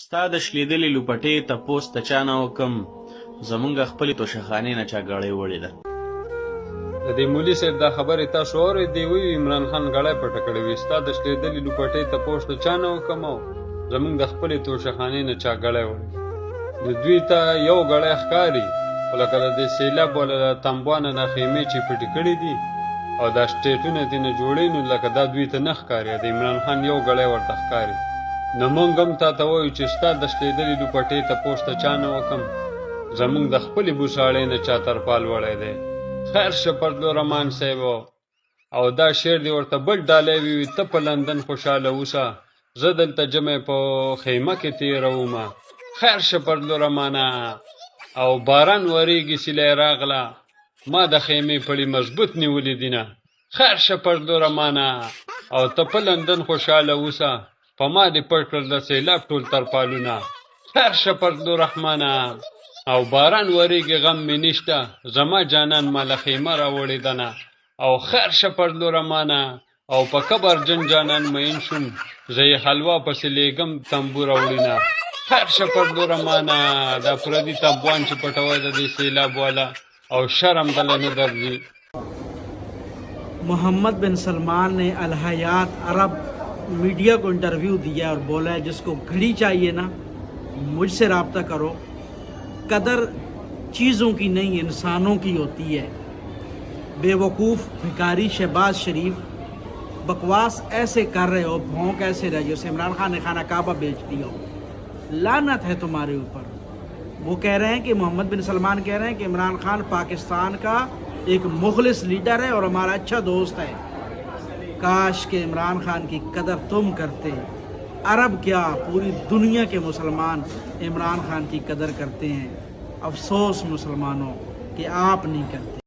ستا د شلېدلې لوپټې تپوس د چا نه وکم زمونږ خپلې توشخانې نه چا ګړۍ وړې ده. د دې مولي صاحب دا خبرې تاسو اورئ دی وایي عمران خان ګړۍ پټه کړې وي ستا د شلېدلې لوپټې تپوس د چا نه وکم او زمونږ د خپلې توشخانې نه چا ګړۍ وړې. د دوی ته یو ګړۍ ښکاري خو لکه د دې سیلاب والا د تنبوانه نه خیمې چې پټې کړي دي او دا سټیټونه ترېنه جوړوي نو لکه دا دوی ته نه ښکاري د عمران خان یو ګړۍ ورته ښکاري. نو موږ هم تا ته وایو چې ستا د شلېدلې لوپټې تپوس ته چا نه وکم زمونږ د خپلې بوساړې نه چا ترپال وړی دی. خیر شه پردلو رحمان صاحب او دا شعر دې ورته بل ډالی وي ته په لندن خوشحاله اوسه زه دلته جمع په خیمه کې تېرومه. خیر شه پردلو رحمانه او باران وریږي سیلی راغله ما د خیمې پړي مضبوط نیولي دینه. خیر شه پردلو رحمانه او ته په لندن خوشحاله اوسه په ما دې پټ کړل د سیلاب ټول ترپالونه. خیر شه پردلو رحمانه او باران وریږي غم مې نشته زما جانان ما له خیمه راوړې دنه. او خیر شه پردلو رحمانه او په کبر جن جانان مین شوم زه یې حلوا پسې لیږم تنبو راوړینه. خیر شه پردلو رحمانه دا پردي تنبوان چې پټوی د دې سیلاب والا او شرم دله نه درځي. मोहम्मद बिन सलमान ने अल हयात अरब मीडिया को इंटरव्यू दिया और बोला है जिसको घड़ी चाहिए ना मुझसे रब्ता करो, कदर चीज़ों की नहीं इंसानों की होती है. बेवकूफ़ भिखारी शहबाज शरीफ बकवास ऐसे कर रहे हो, भौंक ऐसे रहे जैसे इमरान खान ने खाना काबा बेच दिया हो. लानत है तुम्हारे ऊपर. वो कह रहे हैं कि मोहम्मद बिन सलमान कह रहे हैं कि इमरान खान पाकिस्तान का एक मुखलिस लीडर है और हमारा अच्छा दोस्त है. काश के इमरान खान की कदर तुम करते. अरब क्या पूरी दुनिया के मुसलमान इमरान खान की कदर करते हैं. अफसोस मुसलमानों कि आप नहीं करते.